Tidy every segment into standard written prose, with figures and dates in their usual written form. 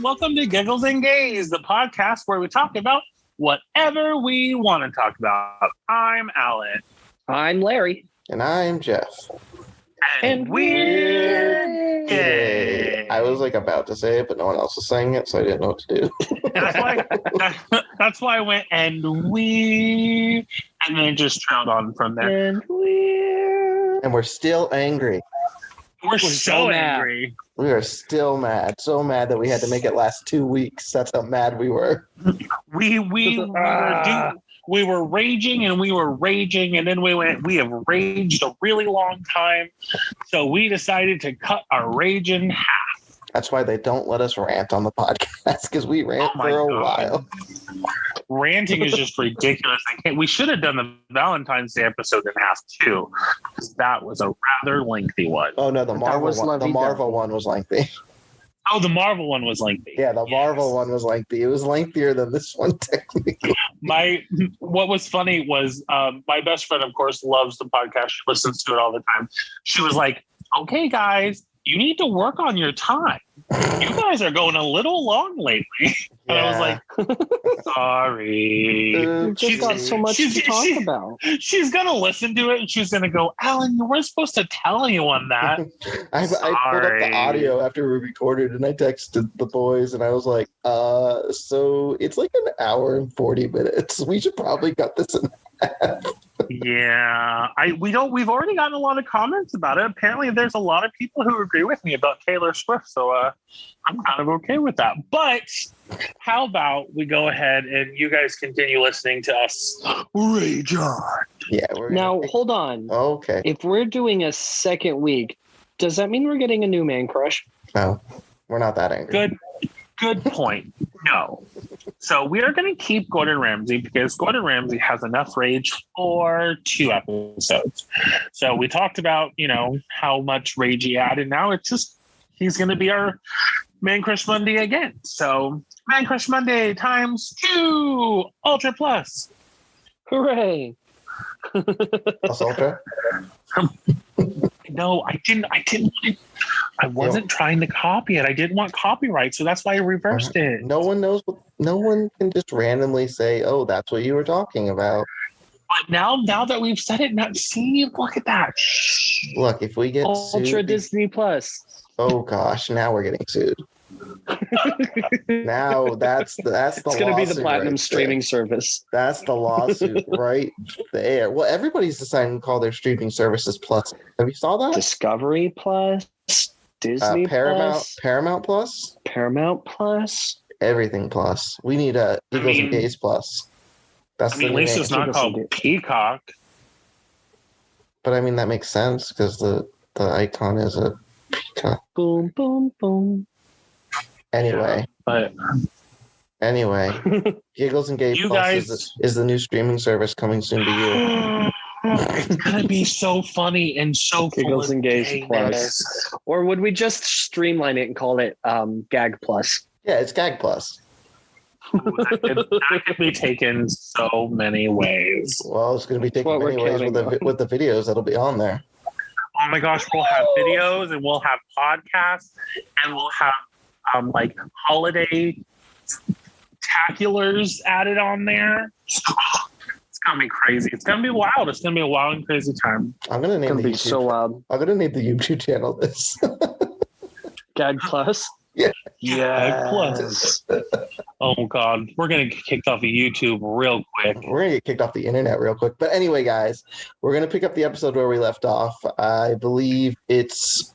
welcome to Giggles and Gaze, the podcast where we talk about whatever we want to talk about. I'm Alan. I'm Larry. And I'm Jeff. And we're gay. I was about to say it, but no one else was saying it, so I didn't know what to do. That's why I went and then just trailed on from there. And we're still angry. We're so angry. We are still mad. So mad that we had to make it last 2 weeks. That's how mad we were. We were raging and we were raging, and then we have raged a really long time. So we decided to cut our rage in half. That's why they don't let us rant on the podcast, because we rant for a while. Ranting is just ridiculous. We should have done the Valentine's Day episode in half too, because that was a rather lengthy one. Oh no, the Marvel one was lengthy. Oh, the Marvel one was lengthy. Yeah, the Marvel one was lengthy. It was lengthier than this one, technically. What was funny was my best friend, of course, loves the podcast. She listens to it all the time. She was like, "Okay, guys, you need to work on your time. You guys are going a little long lately." And I was like, "Sorry." We've just got so much to talk about. She's going to listen to it and she's going to go, "Alan, you weren't supposed to tell anyone that." I pulled up the audio after we recorded and I texted the boys and I was like, so it's like an hour and 40 minutes. We should probably cut this in half. Yeah, we've already gotten a lot of comments about it. Apparently there's a lot of people who agree with me about Taylor Swift, so I'm kind of okay with that. But how about we go ahead and you guys continue listening to us rage on? Yeah. Hold on. Okay. If we're doing a second week, does that mean we're getting a new man crush? No, we're not that angry. Good point. No. So we are going to keep Gordon Ramsay because Gordon Ramsay has enough rage for 2 episodes. So we talked about, how much rage he had, and now it's just he's going to be our Man Crush Monday again. So Man Crush Monday times 2 Ultra Plus. Hooray. Plus Ultra? No, I didn't. I wasn't trying to copy it. I didn't want copyright, so that's why I reversed it. No one knows. No one can just randomly say, "Oh, that's what you were talking about." But now that we've said it, look at that. Look, if we get Ultra sued, Disney Plus. Oh gosh, now we're getting sued. Now that's the It's going to be the platinum streaming service. That's the lawsuit right there. Well, everybody's deciding to call their streaming services Plus. Have you saw that? Discovery Plus, Disney Paramount, Plus, Paramount Plus, everything Plus. We need a Giggles and Gaze Plus. That's at least it's not called Peacock. But I mean that makes sense because the icon is a peacock. Boom, boom, boom. Anyway, Giggles and Gaze Plus is the new streaming service coming soon to you. It's gonna be so funny and so Giggles and Gaze Plus. Or would we just streamline it and call it Gag Plus? Yeah, it's Gag Plus. That could be taken so many ways. Well, it's going to be taken many ways with the videos that'll be on there. Oh my gosh, we'll have videos and we'll have podcasts and we'll have holiday taculars added on there. It's gonna be crazy. It's gonna be wild. It's gonna be a wild and crazy time. I'm gonna name the YouTube. So wild. I'm gonna name the YouTube channel this. Gag Plus. Yeah. Gag Plus. Oh God, we're gonna get kicked off of YouTube real quick. We're gonna get kicked off the internet real quick. But anyway, guys, we're gonna pick up the episode where we left off. I believe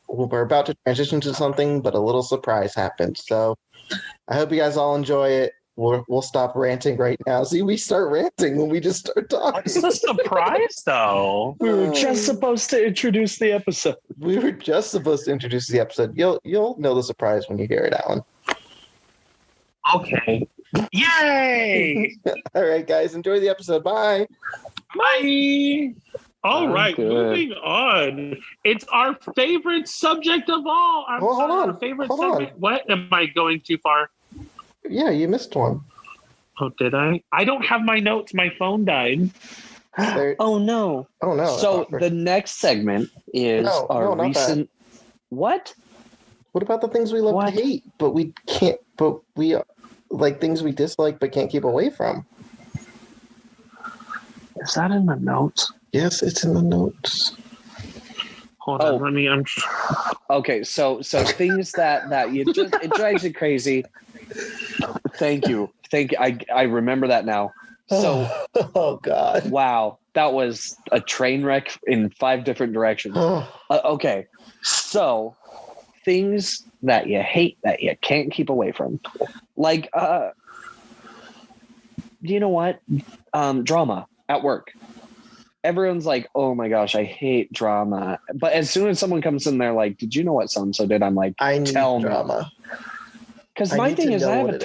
we're about to transition to something, but a little surprise happened. So I hope you guys all enjoy it. We'll stop ranting right now. See, we start ranting when we just start talking. What's the surprise, though? We were just supposed to introduce the episode. You'll know the surprise when you hear it, Alan. Okay. Yay! All right, guys, enjoy the episode. Bye. Bye. All right, moving on. It's our favorite subject of all. Hold on. What? Am I going too far? Yeah, you missed one. Oh, did I? I don't have my notes. My phone died. Oh, no. Oh, no. So the next segment is our recent... What? What about the things we love What? to hate, but we can't? But we like things we dislike but can't keep away from. Is that in the notes? Yes, it's in the notes. Hold Oh. on, let me. Okay, so things that you just it drives you crazy. Thank you. I remember that now. So oh God. wow, that was a train wreck in 5 different directions. Okay, so things that you hate that you can't keep away from, like you know what? Drama at work. Everyone's like, oh my gosh, I hate drama. But as soon as someone comes in there like, did you know what so-and-so did? I'm like, I need tell me. drama. Because I my need thing to is know I what it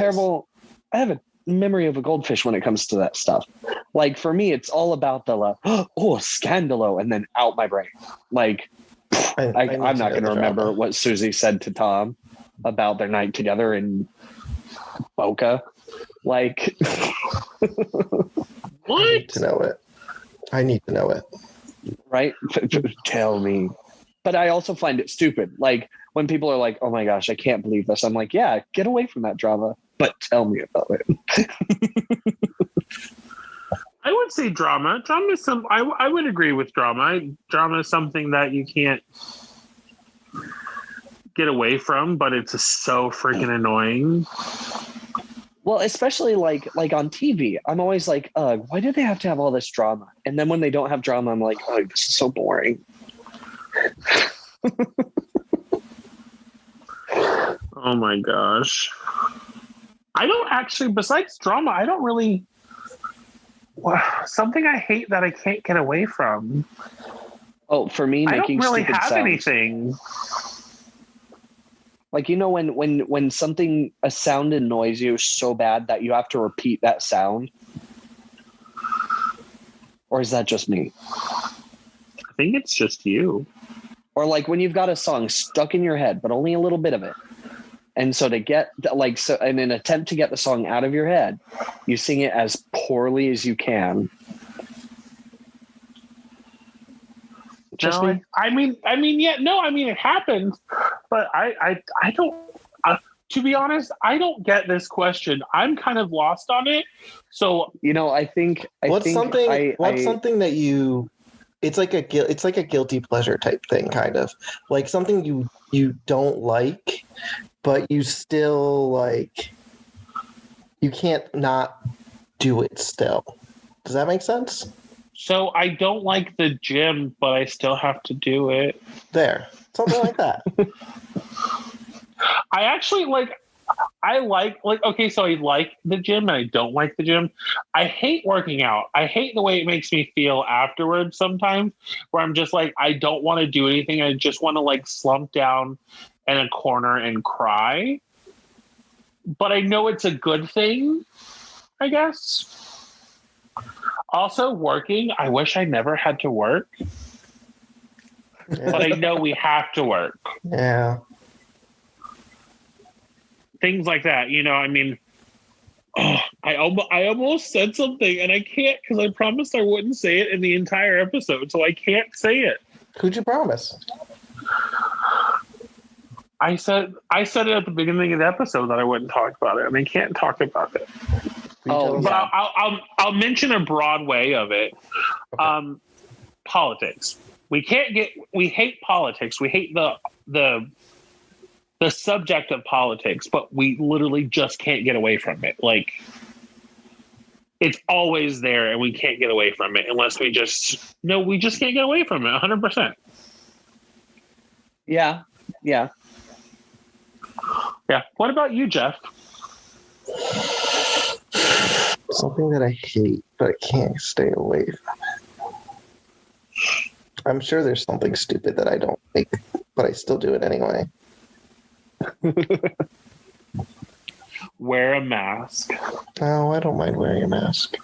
have a memory of a goldfish when it comes to that stuff. Like for me, it's all about the scandalo, and then out my brain. Like I need I'm to not know going to the remember drama. what Susie said to Tom about their night together in Boca. Like I What? need to know it. I need to know it. right? Tell me. But I also find it stupid. Like when people are like, oh my gosh, I can't believe this. I'm like, yeah, get away from that drama, but tell me about it. I would say drama. Drama is some. I would agree with drama. Drama is something that you can't get away from, but it's just so freaking annoying. Well, especially like on TV, I'm always like, why do they have to have all this drama? And then when they don't have drama, I'm like, oh, this is so boring. Oh my gosh. I don't actually, besides drama, I don't really. Something I hate that I can't get away from. Oh, for me, I don't making really stupid have sounds. anything. Like, you know, when something, a sound annoys you so bad that you have to repeat that sound? Or is that just me? I think it's just you. Or like when you've got a song stuck in your head, but only a little bit of it. And so to get in an attempt to get the song out of your head, you sing it as poorly as you can. Just No, me? I mean, yeah, no, I mean, it happens, but I don't, to be honest, I don't get this question. I'm kind of lost on it. So, You know, What's something that you? It's like a guilty pleasure type thing, kind of like something you don't like, but you still like. You can't not do it still. Does that make sense? so I don't like the gym, but I still have to do it. There, something like that. I actually okay, so I like the gym and I don't like the gym. I hate working out. I hate the way it makes me feel afterwards sometimes, where I'm just like, I don't want to do anything. I just want to like slump down in a corner and cry. But I know it's a good thing, I guess. Also, working, I wish I never had to work, but I know we have to work. Yeah. Things like that, you know. I mean, I almost said something and I can't because I promised I wouldn't say it in the entire episode, so I can't say it. Who'd you promise? I said it at the beginning of the episode that I wouldn't talk about it, and I can't talk about it. Oh, But yeah. I'll mention a broad way of it. Okay. Politics. We hate politics. We hate the subject of politics, but we literally just can't get away from it. Like, it's always there and we can't get away from it unless we just can't get away from it 100%. Yeah. Yeah. What about you, Jeff? Something that I hate, but I can't stay away from it. I'm sure there's something stupid that I don't like, but I still do it anyway. Wear a mask. No, I don't mind wearing a mask.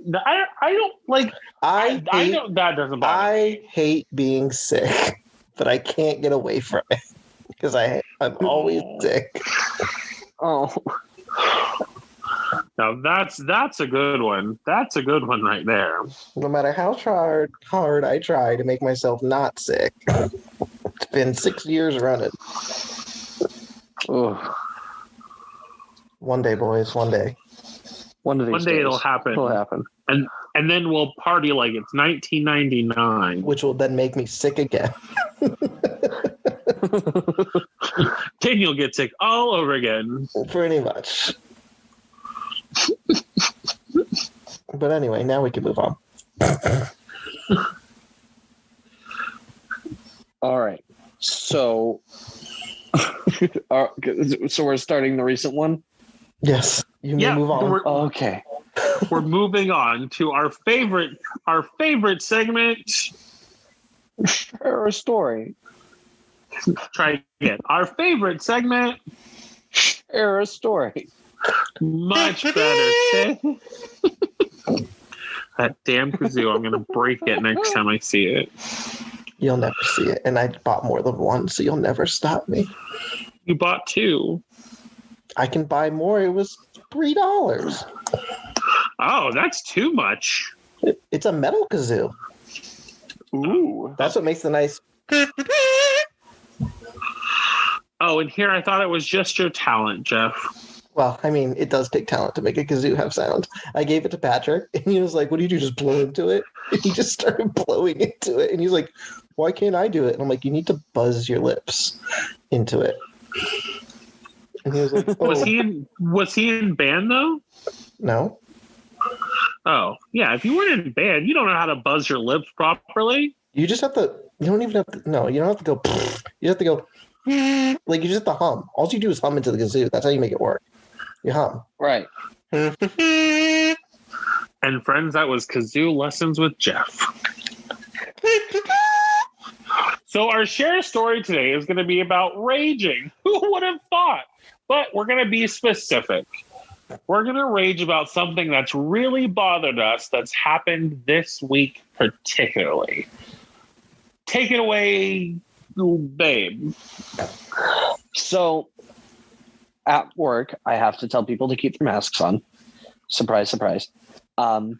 No, I don't like. I know that doesn't bother me. I hate being sick, but I can't get away from it because I'm always sick. Oh. Now that's a good one. That's a good one right there. No matter how hard I try to make myself not sick, it's been 6 years running. Oh, One day, boys. One day. one of these One day days it'll happen. It'll happen. And then we'll party like it's 1999. Which will then make me sick again. Then you'll get sick all over again. Pretty much. But anyway, now we can move on. All right. So, so we're starting the recent one. Yes, you may move on. Okay. We're moving on to our favorite segment. Or a story. Try again. Our favorite segment. Or a story. Much better. That damn kazoo! I'm gonna break it next time I see it. You'll never see it, and I bought more than one, so you'll never stop me. You bought 2. I can buy more. It was $3. Oh, that's too much. It's a metal kazoo. Ooh. That's what makes the nice. Oh, and here I thought it was just your talent, Jeff. Well, I mean, it does take talent to make a kazoo have sound. I gave it to Patrick, and he was like, "What do you do? Just blow into it?" And he just started blowing into it, and he's like, "Why can't I do it?" And I'm like, "You need to buzz your lips into it." And he was like, "Oh, Was he in band though? no." Oh, yeah. If you weren't in band, you don't know how to buzz your lips properly. You just have to. You don't even have to. No, you don't have to go. You have to go. Like you just have to hum. All you do is hum into the kazoo. That's how you make it work. You hum. Right. And friends, that was Kazoo Lessons with Jeff. So our share story today is going to be about raging. Who would have thought? But we're going to be specific. We're going to rage about something that's really bothered us that's happened this week particularly. Take it away, babe. So at work, I have to tell people to keep their masks on. Surprise, surprise. But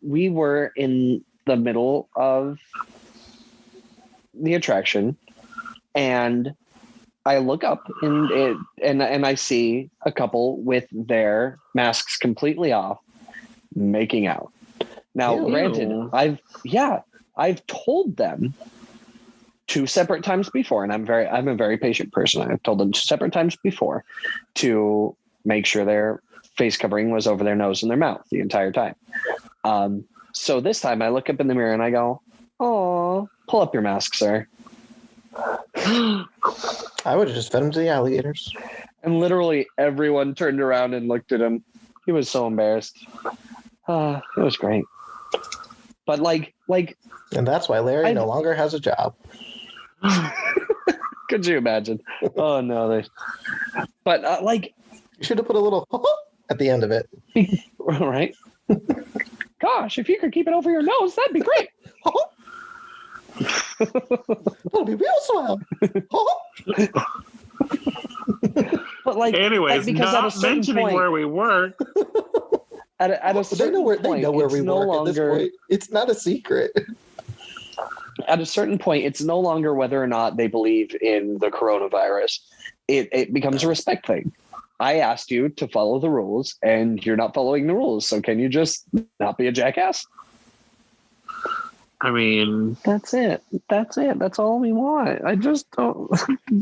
we were in the middle of the attraction, and I look up and I see a couple with their masks completely off, making out. Now, Ew. granted, I've told them 2 separate times before, and I'm a very patient person. I've told them 2 separate times before to make sure their face covering was over their nose and their mouth the entire time. So this time I look up in the mirror and I go, "Oh, pull up your mask, sir." I would have just fed him to the alligators. And literally everyone turned around and looked at him. He was so embarrassed. It was great. But like, And that's why Larry no longer has a job. could you imagine? Oh no, but You should have put a little at the end of it. right? Gosh, if you could keep it over your nose, that'd be great. That'll be real swell. But like, Anyways, because at a not certain mentioning point, where we work. at a certain point, they know where it's we no work at this longer. point. It's not a secret. At a certain point, it's no longer whether or not they believe in the coronavirus. It becomes a respect thing. I asked you to follow the rules, and you're not following the rules. So can you just not be a jackass? I mean, That's it. That's it. That's all we want. I just don't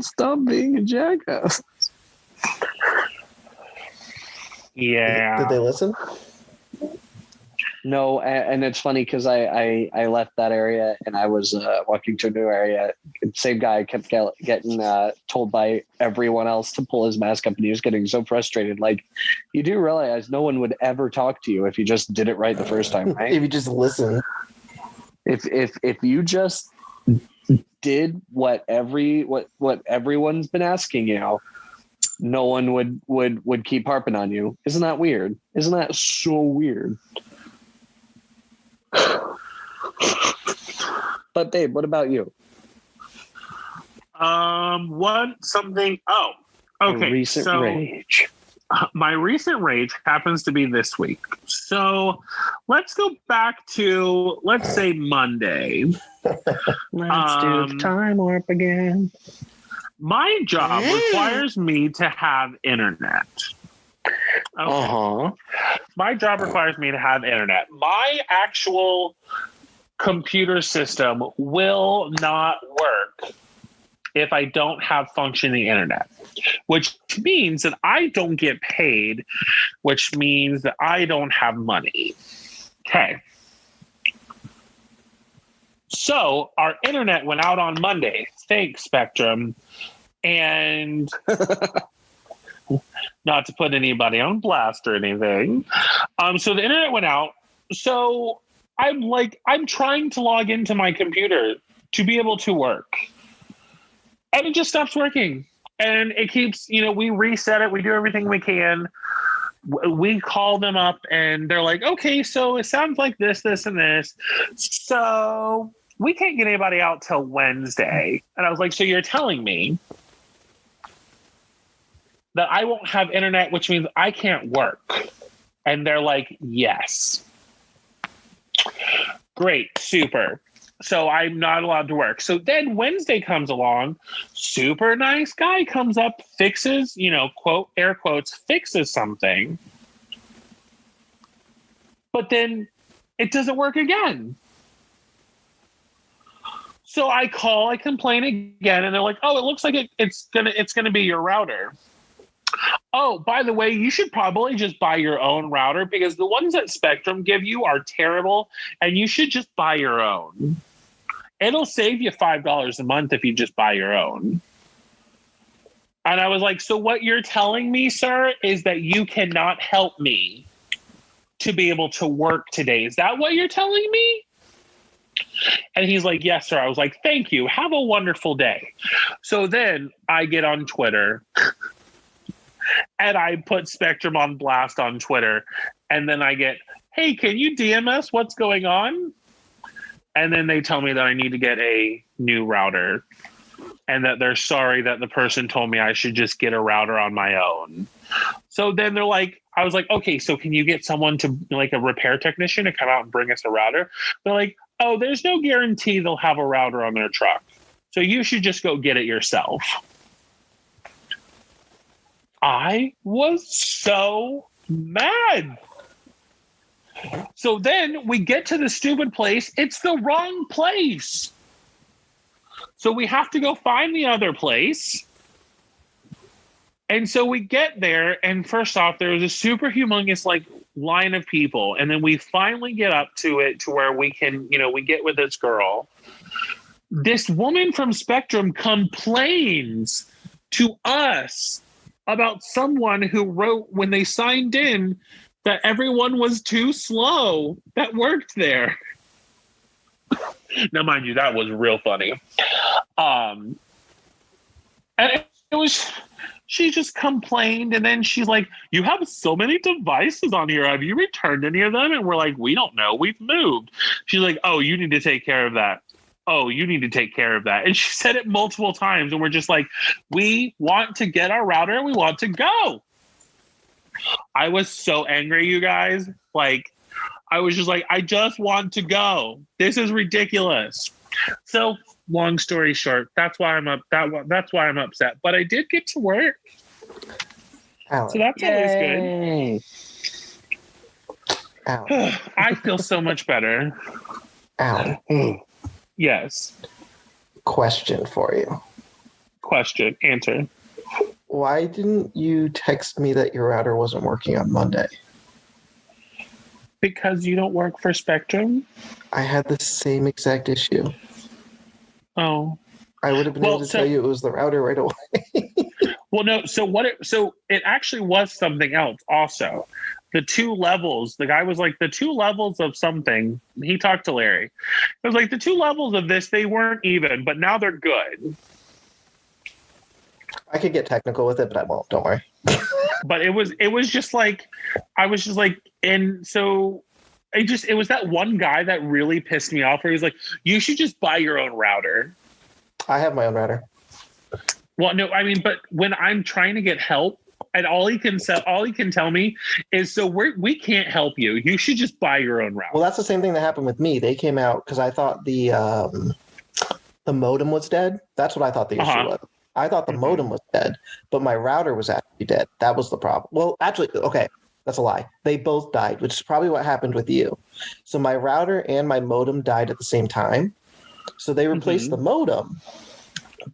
stop being a jackass. yeah. Did they listen? No, and it's funny because I left that area and I was walking to a new area. Same guy kept getting told by everyone else to pull his mask up, and he was getting so frustrated. Like, you do realize no one would ever talk to you if you just did it right the first time, right? If you just listen. If you just did what everyone's been asking you, no one would keep harping on you. Isn't that weird? Isn't that so weird? But babe, what about you? Okay. A recent rage. My recent rage happens to be this week. So let's go back to, let's say, Monday. Let's do the time warp again. My job requires me to have internet. Okay. My job requires me to have internet. My actual computer system will not work if I don't have functioning internet, which means that I don't get paid, which means that I don't have money. Okay. So our internet went out on Monday. Thanks, Spectrum. And not to put anybody on blast or anything. So the internet went out. So I'm trying to log into my computer to be able to work. And it just stops working. And it keeps, we reset it. We do everything we can. We call them up and they're like, okay, so it sounds like this, this, and this. So we can't get anybody out till Wednesday. And I was like, so you're telling me that I won't have internet, which means I can't work? And they're like, yes. Great, super. So I'm not allowed to work. So then Wednesday comes along, super nice guy comes up, fixes, quote, air quotes, fixes something. But then it doesn't work again. So I call, I complain again, and they're like, oh, it looks like it's gonna be your router. Oh, by the way, you should probably just buy your own router because the ones that Spectrum give you are terrible, and you should just buy your own. It'll save you $5 a month if you just buy your own. And I was like, so what you're telling me, sir, is that you cannot help me to be able to work today. Is that what you're telling me? And he's like, yes, sir. I was like, thank you. Have a wonderful day. So then I get on Twitter and I put Spectrum on blast on Twitter. And then I get, hey, can you DM us what's going on? And then they tell me that I need to get a new router and that they're sorry that the person told me I should just get a router on my own. So then they're like, I was like, okay, so can you get someone to, like, a repair technician to come out and bring us a router? They're like, oh, there's no guarantee they'll have a router on their truck. So you should just go get it yourself. I was so mad. So then we get to the stupid place. It's the wrong place. So we have to go find the other place. And so we get there, and first off, there was a super humongous line of people. And then we finally get up to it to where we can, we get with this girl. This woman from Spectrum complains to us about someone who wrote when they signed in that everyone was too slow that worked there. Now, mind you, that was real funny. And it was, she just complained, and then she's like, you have so many devices on here. Have you returned any of them? And we're like, we don't know. We've moved. She's like, oh, you need to take care of that. Oh, you need to take care of that. And she said it multiple times, and we're just like, we want to get our router and we want to go. I was so angry, you guys. I was just like, I just want to go. This is ridiculous. So, long story short, that's why I'm upset. But I did get to work, Alan. so that's Yay. Alan. always good. I feel so much better. Alan. Yes. Question for you. Question. Answer. Why didn't you text me that your router wasn't working on Monday? Because you don't work for Spectrum? I had the same exact issue. Oh. I would have been able to tell you it was the router right away. Well, no. So it actually was something else also. The 2 levels, the guy was like, the 2 levels of something. He talked to Larry. It was like the 2 levels of this, they weren't even, but now they're good. I could get technical with it, but I won't. Don't worry. But it was just like, I was just like, and so it was that one guy that really pissed me off where he was like, you should just buy your own router. I have my own router. Well, no, I mean, but when I'm trying to get help, and all he can tell me is, so we can't help you. You should just buy your own router. Well, that's the same thing that happened with me. They came out because I thought the modem was dead. That's what I thought the issue was. I thought the modem was dead, but my router was actually dead. That was the problem. Well, actually, okay, that's a lie. They both died, which is probably what happened with you. So my router and my modem died at the same time. So they replaced the modem,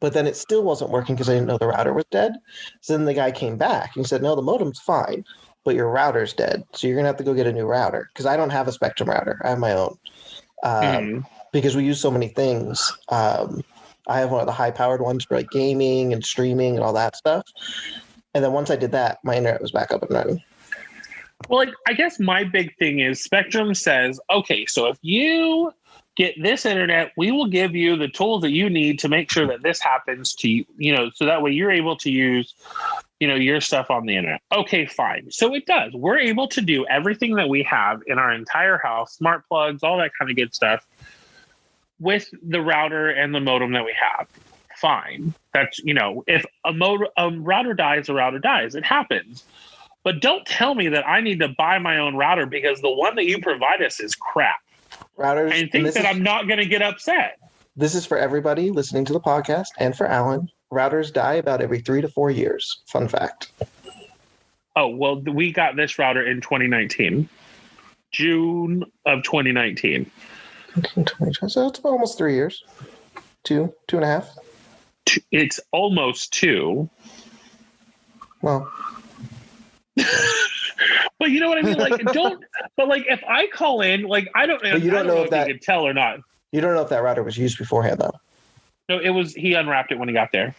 but then it still wasn't working because I didn't know the router was dead. So then the guy came back and he said, no, the modem's fine, but your router's dead. So you're going to have to go get a new router, because I don't have a Spectrum router. I have my own. Because we use so many things. I have one of the high-powered ones for like gaming and streaming and all that stuff. And then once I did that, my internet was back up and running. Well, like, I guess my big thing is Spectrum says, okay, so if you get this internet, we will give you the tools that you need to make sure that this happens to you, so that way you're able to use, your stuff on the internet. Okay, fine. So it does. We're able to do everything that we have in our entire house, smart plugs, all that kind of good stuff, with the router and the modem that we have. Fine. That's, if a router dies, a router dies. It happens. But don't tell me that I need to buy my own router because the one that you provide us is crap. Routers, and think that I'm not going to get upset. This is for everybody listening to the podcast and for Alan. Routers die about every 3 to 4 years. Fun fact. Oh, well, we got this router in 2019. June of 2019. So it's almost 3 years. 2.5. It's almost 2. Well, but you know what I mean? Like, if I call in, like, I don't know. You don't know if you could tell or not. You don't know if that router was used beforehand, though. No, he unwrapped it when he got there.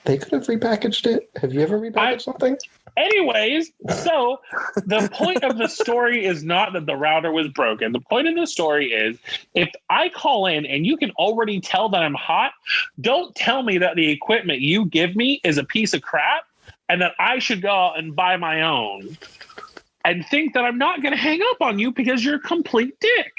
They could have repackaged it. Have you ever repackaged something? Anyways, so the point of the story is not that the router was broken. The point of the story is if I call in and you can already tell that I'm hot, don't tell me that the equipment you give me is a piece of crap and that I should go out and buy my own and think that I'm not going to hang up on you because you're a complete dick.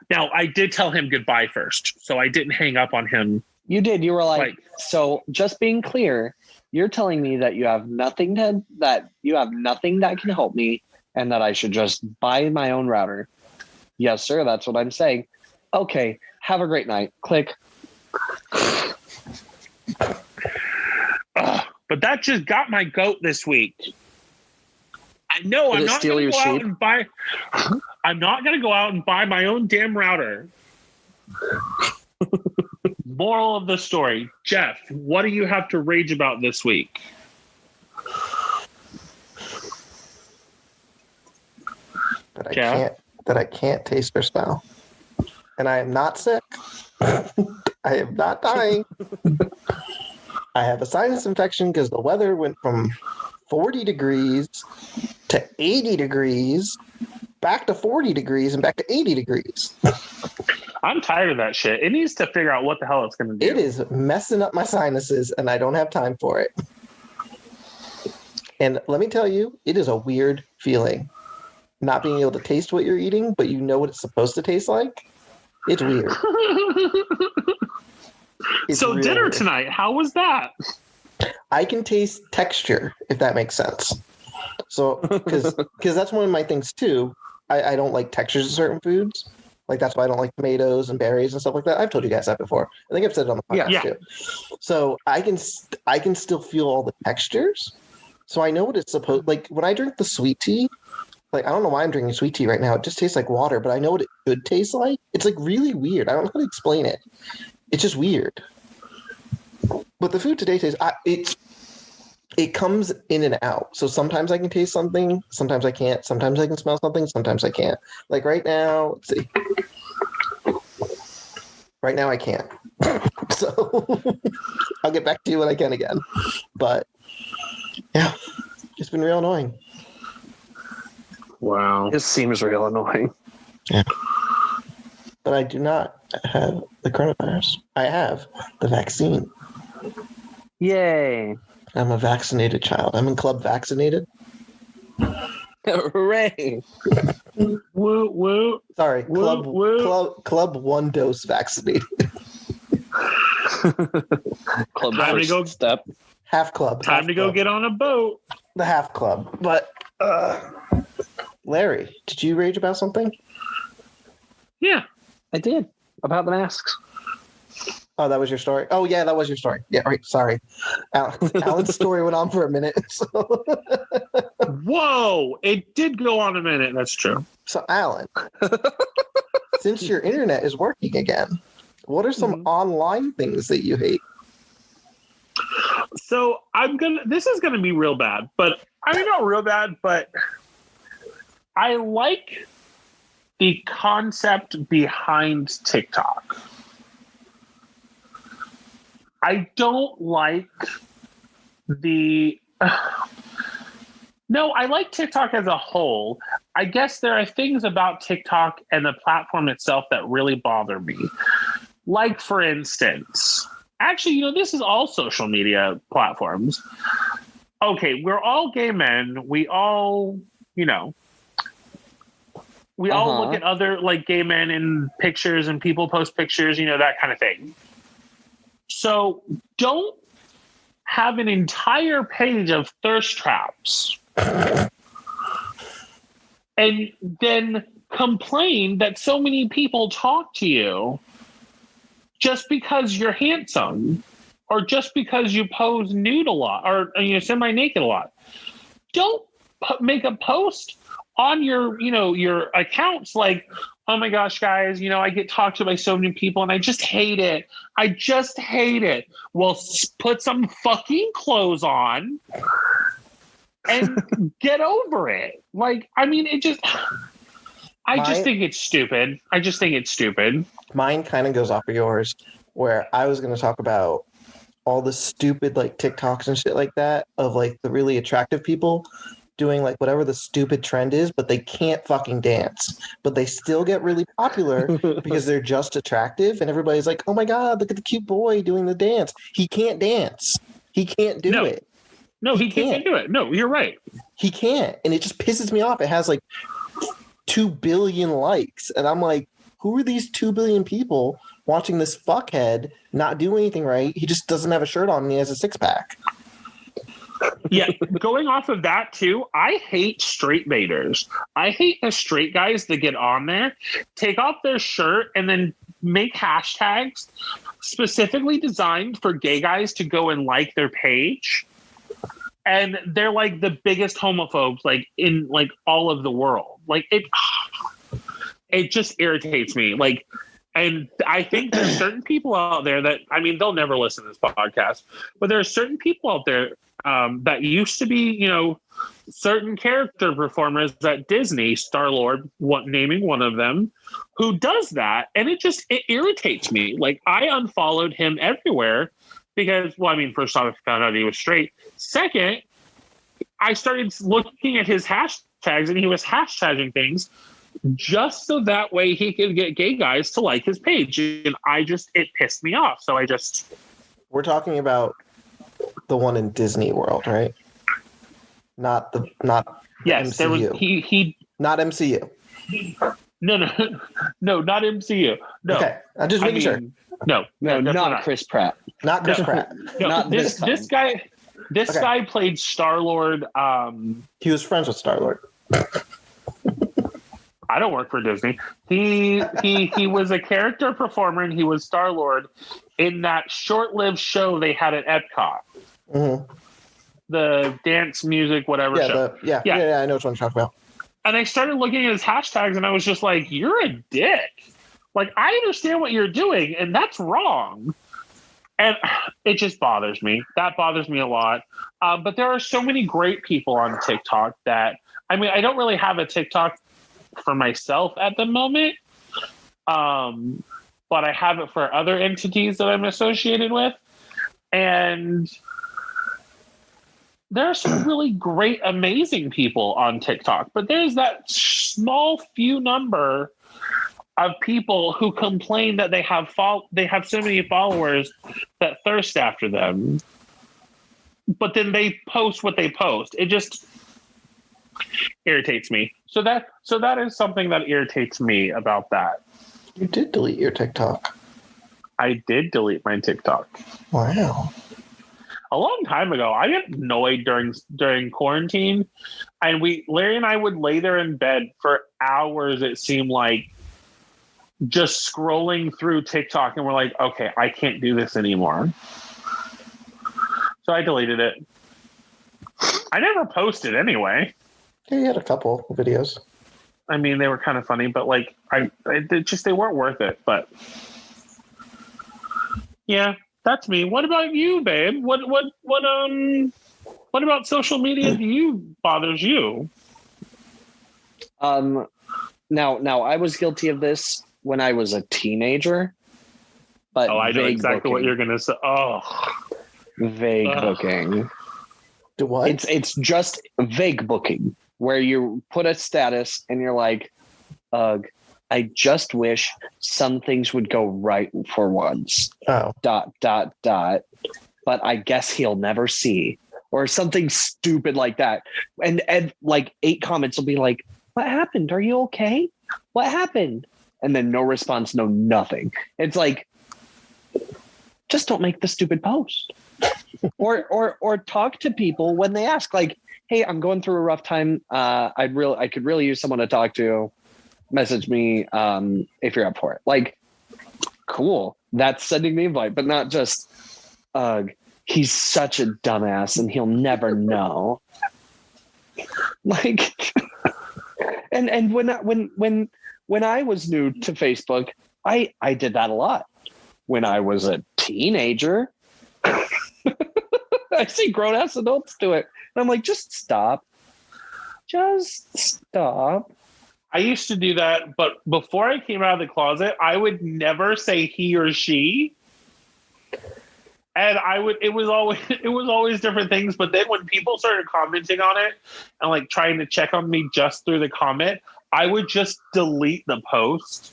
Now, I did tell him goodbye first, so I didn't hang up on him. You did. You were like, so just being clear, you're telling me that you have nothing that can help me and that I should just buy my own router. Yes, sir. That's what I'm saying. Okay. Have a great night. Click. But that just got my goat this week. I know I'm not going to go out and buy. I'm not going to go out and buy my own damn router. Moral of the story, Jeff, what do you have to rage about this week? That I can't taste or smell. And I am not sick. I am not dying. I have a sinus infection because the weather went from 40 degrees to 80 degrees, back to 40 degrees, and back to 80 degrees. I'm tired of that shit. It needs to figure out what the hell it's going to do. It is messing up my sinuses, and I don't have time for it. And let me tell you, it is a weird feeling. Not being able to taste what you're eating, but you know what it's supposed to taste like. It's weird. So dinner weird. Tonight, how was that? I can taste texture, if that makes sense. So, because that's one of my things too. I don't like textures of certain foods. Like that's why I don't like tomatoes and berries and stuff like that. I've told you guys that before. I think I've said it on the podcast too. So I can still feel all the textures. So I know what it's supposed. Like when I drink the sweet tea, like I don't know why I'm drinking sweet tea right now. It just tastes like water, but I know what it should taste like. It's like really weird. I don't know how to explain it. It's just weird. But the food today tastes. It comes in and out. So sometimes I can taste something, sometimes I can't. Sometimes I can smell something, sometimes I can't. Like right now, let's see. Right now I can't. So I'll get back to you when I can again. But yeah, it's been real annoying. Wow. It seems real annoying. Yeah. But I do not have the coronavirus. I have the vaccine. Yay. I'm a vaccinated child. I'm in Club Vaccinated. Hooray. Woo, woo. Sorry, woo, Club 1 dose vaccinated. Club time to go step. Half club. Time half to go club. get on a boat. The half club. But Larry, did you rage about something? Yeah, I did. About the masks. Oh, that was your story? Oh, yeah, that was your story. Yeah, right. Sorry. Alan's story went on for a minute. So, Whoa, it did go on a minute. That's true. so Alan, since your internet is working again, what are some online things that you hate? So this is gonna be real bad, but I mean not real bad, but I like the concept behind TikTok. I don't like no, I like TikTok as a whole. I guess there are things about TikTok and the platform itself that really bother me. Like, for instance, actually, this is all social media platforms. Okay, we're all gay men. We all, we all look at other like gay men in pictures and people post pictures, that kind of thing. So don't have an entire page of thirst traps and then complain that so many people talk to you just because you're handsome or just because you pose nude a lot or semi-naked a lot. Don't make a post on your accounts like, oh my gosh, guys, I get talked to by so many people and I just hate it. I just hate it. Well, put some fucking clothes on and get over it. Like, I mean, I just think it's stupid. I just think it's stupid. Mine kind of goes off of yours, where I was going to talk about all the stupid like TikToks and shit like that of like the really attractive people doing like whatever the stupid trend is, but they can't fucking dance. But they still get really popular because they're just attractive, and everybody's like, "Oh my god, look at the cute boy doing the dance. He can't dance. He can't do it. No, he can't do it. No, you're right. He can't." And it just pisses me off. It has like 2 billion likes, and I'm like, who are these 2 billion people watching this fuckhead not do anything right? He just doesn't have a shirt on and he has a six-pack. Yeah, going off of that too, I hate straight baiters. I hate the straight guys that get on there, take off their shirt, and then make hashtags specifically designed for gay guys to go and like their page. And they're like the biggest homophobes like in like all of the world. Like it just irritates me. Like, and I think there's certain people out there that, I mean, they'll never listen to this podcast, but there are certain people out there that used to be, certain character performers at Disney, Star-Lord, naming one of them, who does that. And it irritates me. Like, I unfollowed him everywhere because, well, I mean, first off, I found out he was straight. Second, I started looking at his hashtags and he was hashtagging things just so that way he could get gay guys to like his page. And it pissed me off. So We're talking about the one in Disney World, right? Not yes, MCU. There was he not MCU. No, not MCU. No. Okay, I'm just making sure. No, not Chris Pratt. Not Chris Pratt. No, not this guy. This guy played Star-Lord. He was friends with Star-Lord. I don't work for Disney. He was a character performer and he was Star-Lord in that short-lived show they had at Epcot. Mm-hmm. The dance, music, whatever show. Yeah, I know what you're talking about. And I started looking at his hashtags and I was just like, you're a dick. Like, I understand what you're doing and that's wrong. And it just bothers me. That bothers me a lot. But there are so many great people on TikTok that, I mean, I don't really have a TikTok for myself at the moment. But I have it for other entities that I'm associated with. And there are some really great, amazing people on TikTok. But there's that small few number of people who complain that they have so many followers that thirst after them, but then they post what they post. It just irritates me. So that is something that irritates me about that. You did delete your TikTok. I did delete my TikTok. Wow. A long time ago. I got annoyed during quarantine, and Larry and I would lay there in bed for hours. It seemed like just scrolling through TikTok and we're like, okay, I can't do this anymore. So I deleted it. I never posted anyway. Yeah, you had a couple of videos. I mean, they were kind of funny, but like, they weren't worth it. But yeah, that's me. What about you, babe? What about social media? Bothers you? Now I was guilty of this when I was a teenager. But I know exactly what you're gonna say. Oh, vague booking. Do what? It's just vague booking where you put a status and you're like, ugh, I just wish some things would go right for once. Oh. ... But I guess he'll never see. Or something stupid like that. And like 8 comments will be like, what happened? Are you okay? What happened? And then no response, no nothing. It's like, just don't make the stupid post. or talk to people when they ask, like, hey, I'm going through a rough time. I could really use someone to talk to. Message me if you're up for it. Like, cool. That's sending the invite, but not just, he's such a dumbass and he'll never know. Like, and when I was new to Facebook, I did that a lot. When I was a teenager, I see grown-ass adults do it. And I'm like, just stop. Just stop. I used to do that, but before I came out of the closet, I would never say he or she. And it was always different things. But then when people started commenting on it and like trying to check on me just through the comment, I would just delete the post.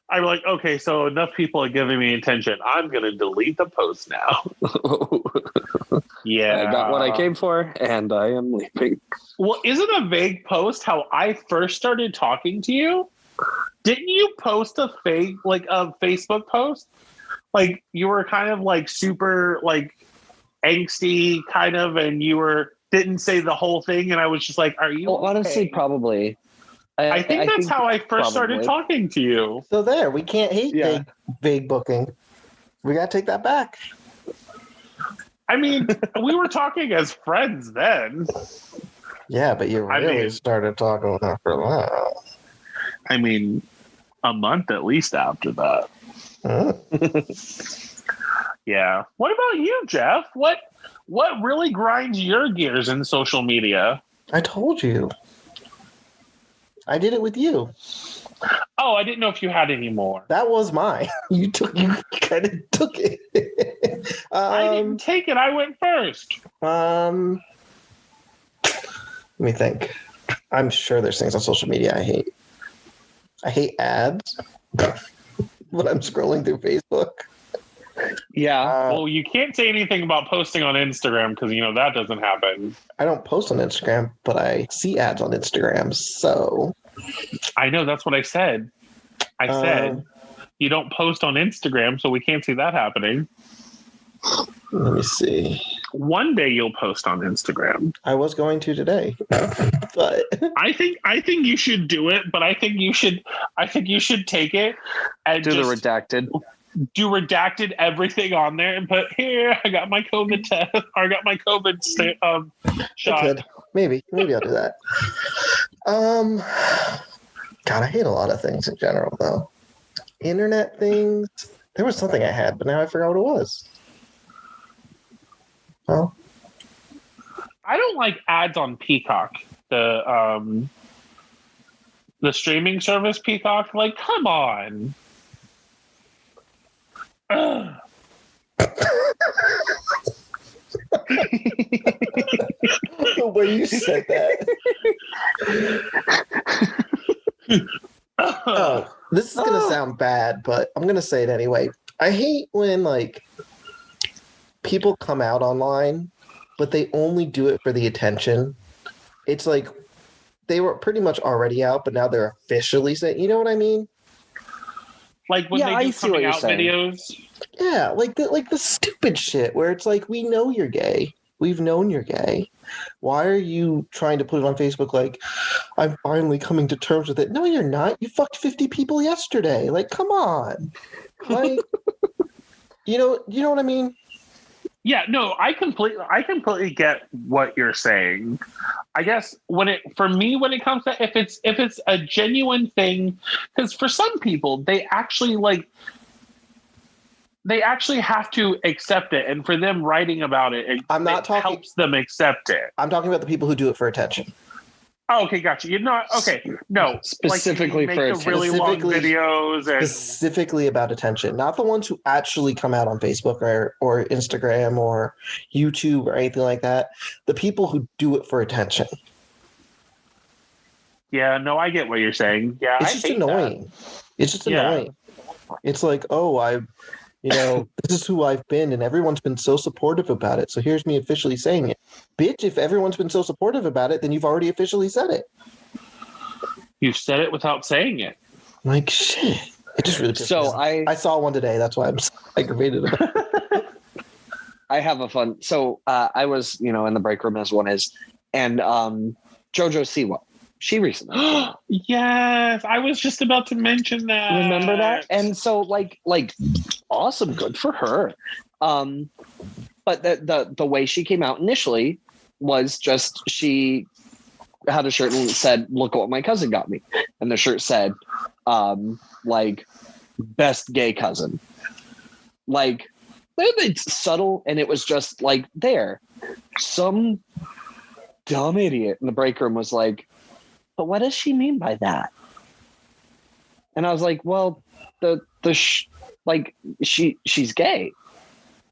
I'm like, okay, so enough people are giving me attention. I'm going to delete the post now. Yeah. I got what I came for and I am leaving. Well, isn't a vague post how I first started talking to you? Didn't you post a Facebook post? Like you were kind of like super like angsty kind of, and you didn't say the whole thing. And I was just like, are you okay? Honestly, probably. I think that's how I first started talking to you. So there, we can't hate vague booking. We got to take that back. I mean, we were talking as friends then. Yeah, but you really started talking after that. I mean, a month at least after that. Yeah. What about you, Jeff? What really grinds your gears in social media? I told you. I did it with you. Oh, I didn't know if you had any more. That was mine. You kind of took it. I didn't take it. I went first. Let me think. I'm sure there's things on social media I hate. I hate ads when I'm scrolling through Facebook. Yeah. Well, you can't say anything about posting on Instagram because, that doesn't happen. I don't post on Instagram, but I see ads on Instagram, so... I know, that's what I said. I said, you don't post on Instagram, so we can't see that happening. Let me see. One day you'll post on Instagram. I was going to today, but... I think you should do it, but I think you should take it and do the redacted. Do redacted everything on there and put here. I got my COVID test. Or I got my COVID shot. Maybe I'll do that. God, I hate a lot of things in general, though. Internet things. There was something I had, but now I forgot what it was. Well, I don't like ads on Peacock. The streaming service Peacock. Like, come on. The way you said that. Oh, this is going to sound bad, but I'm going to say it anyway. I hate when, like, people come out online, but they only do it for the attention. It's like they were pretty much already out, but now they're officially saying, you know what I mean? Like when they do coming out videos. Yeah, like the stupid shit where it's like, we know you're gay. We've known you're gay. Why are you trying to put it on Facebook like, I'm finally coming to terms with it? No, you're not. You fucked 50 people yesterday. Like, come on. Like, you know what I mean? Yeah, no, I completely get what you're saying. I guess when it comes to if it's a genuine thing, because for some people they actually have to accept it, and for them writing about it, helps them accept it. I'm talking about the people who do it for attention. Oh, okay, gotcha. You're not okay. No, specifically like, for make the really long videos, and specifically about attention, not the ones who actually come out on Facebook or Instagram or YouTube or anything like that. The people who do it for attention. Yeah, no, I get what you're saying. Yeah, it's just annoying. It's just annoying. It's like, oh, this is who I've been, and everyone's been so supportive about it. So here's me officially saying it. Bitch, if everyone's been so supportive about it, then you've already officially said it. You've said it without saying it. Like, shit. It just really pissed me off. I saw one today. That's why I'm so aggravated about it. I have a fun. So I was, in the break room as one is, and JoJo Siwa. She recently came out. Yes, I was just about to mention that. Remember that? And so like awesome, good for her. But the way she came out initially was just she had a shirt and said, "Look what my cousin got me," and the shirt said, "Best gay cousin." Like it's subtle, and it was just like there. Some dumb idiot in the break room was like, "But what does she mean by that?" And I was like, "Well, she's gay.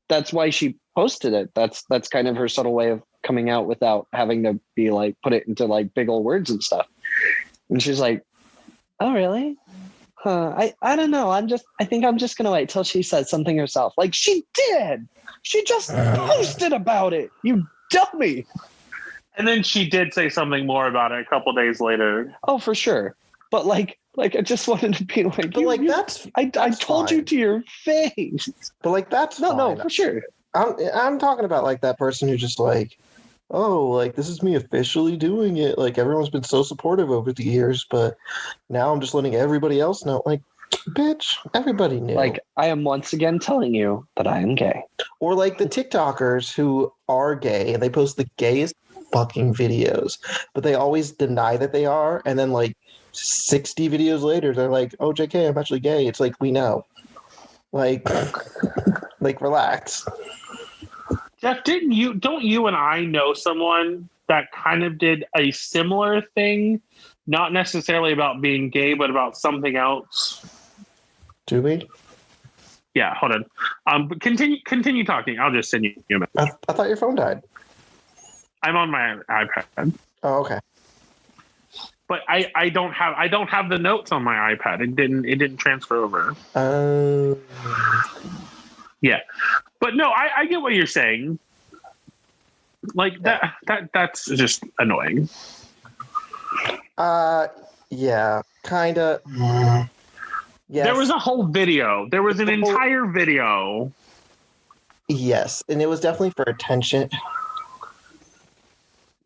That's why she posted it. That's kind of her subtle way of coming out without having to be like put it into like big old words and stuff." And she's like, "Oh, really? Huh? I don't know. I think I'm just gonna wait till she says something herself." Like she did. She just posted about it. You dummy. And then she did say something more about it a couple days later. Oh, for sure. But like I just wanted to be like, that's I told you to your face. But like that's no, for sure. I'm talking about like that person who just like, oh, like this is me officially doing it. Like everyone's been so supportive over the years, but now I'm just letting everybody else know. Like, bitch, everybody knew. Like I am once again telling you that I am gay. Or like the TikTokers who are gay and they post the gayest fucking videos, but they always deny that they are, and then like 60 videos later they're like, "Oh, JK, I'm actually gay." It's like, we know. Like relax. Jeff, don't you and I know someone that kind of did a similar thing, not necessarily about being gay, but about something else? Do we? Yeah, hold on. But continue talking. I'll just send you a minute. I thought your phone died. I'm on my iPad. Oh, okay. But I don't have the notes on my iPad. It didn't transfer over. Yeah. But no, I get what you're saying. Like that's just annoying. Yeah, kinda. Yes. There was a whole video. There was an entire video. Yes, and it was definitely for attention.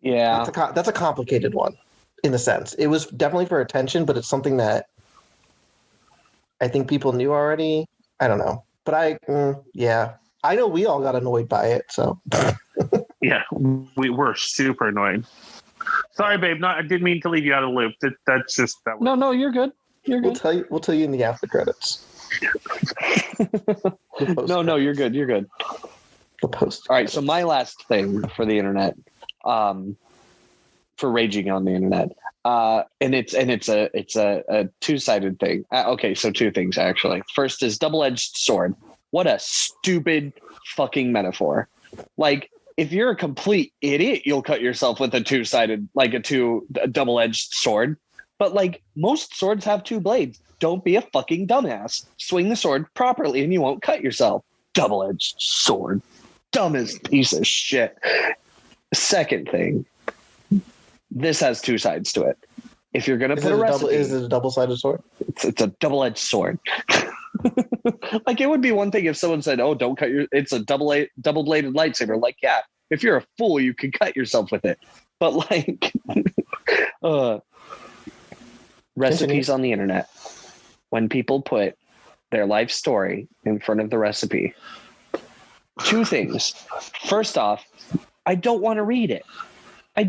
Yeah, that's a complicated one, in a sense. It was definitely for attention, but it's something that I think people knew already. I don't know, but I know we all got annoyed by it. So yeah, we were super annoyed. Sorry, babe. I didn't mean to leave you out of the loop. That's just that. No, you're good. You're good. We'll tell you in the after credits. No, you're good. You're good. The post. All right. So my last thing for the internet, for raging on the internet, and it's a two-sided thing. Okay, so two things actually. First is double-edged sword. What a stupid fucking metaphor. Like, if you're a complete idiot, you'll cut yourself with a two-sided, like a double-edged sword. But like most swords have two blades. Don't be a fucking dumbass. Swing the sword properly and you won't cut yourself. Double-edged sword. Dumbest piece of shit. Second thing. This has two sides to it. If you're going to put a recipe... Is it a double-sided sword? It's a double-edged sword. Like, it would be one thing if someone said, "Oh, don't cut your..." It's a double-bladed lightsaber. Like, yeah, if you're a fool, you can cut yourself with it. But like, recipes on the internet, when people put their life story in front of the recipe, two things. First off, I don't want to read it. I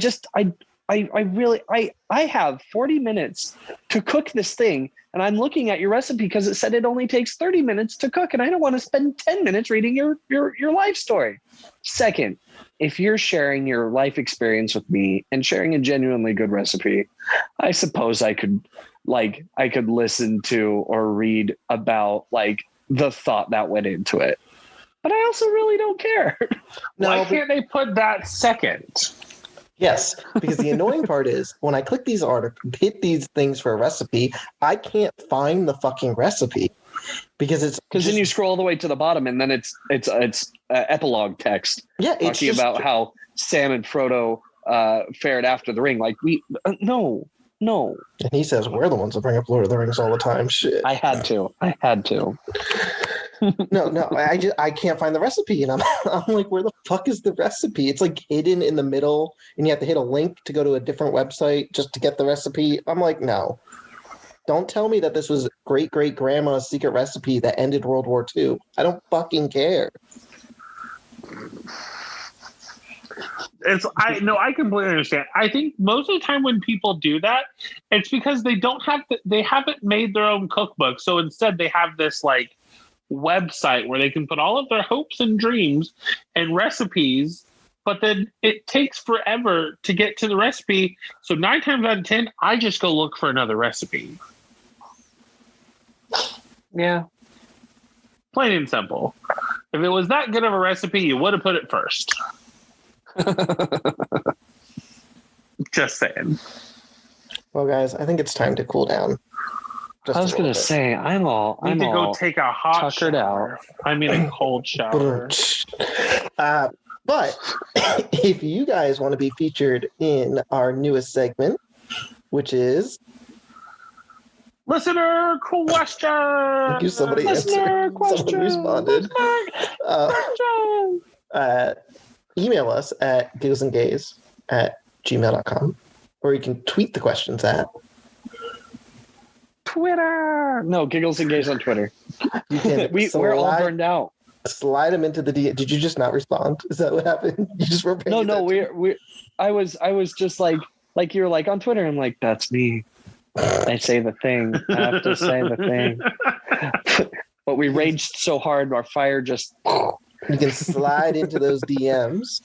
have 40 minutes to cook this thing, and I'm looking at your recipe because it said it only takes 30 minutes to cook, and I don't want to spend 10 minutes reading your life story. Second, if you're sharing your life experience with me and sharing a genuinely good recipe, I suppose I could listen to or read about like the thought that went into it. But I also really don't care. Why can't they put that second? Yes, because the annoying part is when I click these hit these things for a recipe, I can't find the fucking recipe because then you scroll all the way to the bottom and then it's epilogue text. Yeah, it's talking about how Sam and Frodo fared after the ring. Like no. And he says we're the ones that bring up Lord of the Rings all the time. Shit. I had to. No, I can't find the recipe, and I'm like, where the fuck is the recipe? It's like hidden in the middle, and you have to hit a link to go to a different website just to get the recipe. I'm like, no, don't tell me that this was great grandma's secret recipe that ended World War II. I don't fucking care. I completely understand. I think most of the time when people do that, it's because they haven't made their own cookbook. So instead they have this like website where they can put all of their hopes and dreams and recipes, but then it takes forever to get to the recipe. So 9 times out of 10, I just go look for another recipe. Yeah. Plain and simple. If it was that good of a recipe, you would have put it first. Just saying. Well, guys, I think it's time to cool down. I was going to say, I'm need to go take a hot shower. I mean, a cold shower. But if you guys want to be featured in our newest segment, which is Listener question. Thank you. Somebody answered. Someone responded. Email us at gigglesandgaze@gmail.com, or you can tweet the questions at Twitter. No, Giggles and Gaze on Twitter. You can we're all burned out. Slide them into the DM. Did you just not respond? Is that what happened? You just were paying attention? I was just like you were like on Twitter. I'm like, that's me. I say the thing. I have to say the thing. But we raged so hard, our fire just. You can slide into those DMs.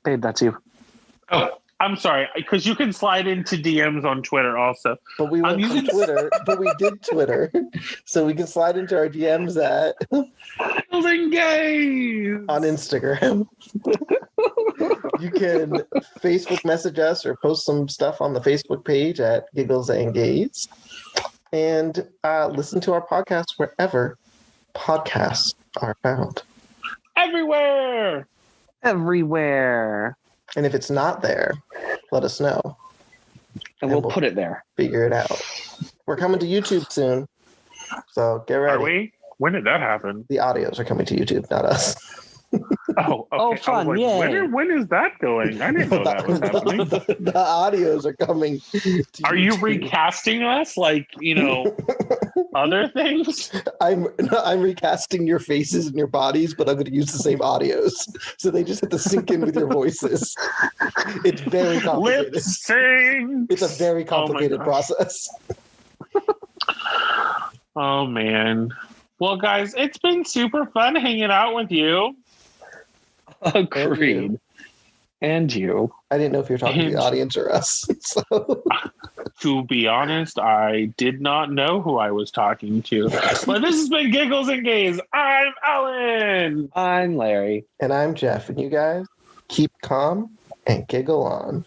Babe, that's you. Oh, I'm sorry, because you can slide into DMs on Twitter also. But we went to Twitter, but we did Twitter. So we can slide into our DMs at Giggles Gaze on Instagram. You can Facebook message us or post some stuff on the Facebook page at Giggles and Gaze. And listen to our podcast wherever podcasts are found. Everywhere. And if it's not there, let us know. And we'll put it there. Figure it out. We're coming to YouTube soon. So get ready. Are we? When did that happen? The audios are coming to YouTube, not us. Oh, okay. Oh, fun. Like, yay. When is that going? I didn't know that was happening. The audios are coming. Are you recasting us like, other things? I'm recasting your faces and your bodies, but I'm going to use the same audios. So they just have to sync in with your voices. It's very complicated. Lip sync. It's a very complicated process. Oh, man. Well, guys, it's been super fun hanging out with you. Agreed. And you. I didn't know if you were talking to the audience or us. So. To be honest, I did not know who I was talking to. But this has been Giggles and Gaze. I'm Alan. I'm Larry. And I'm Jeff. And you guys keep calm and giggle on.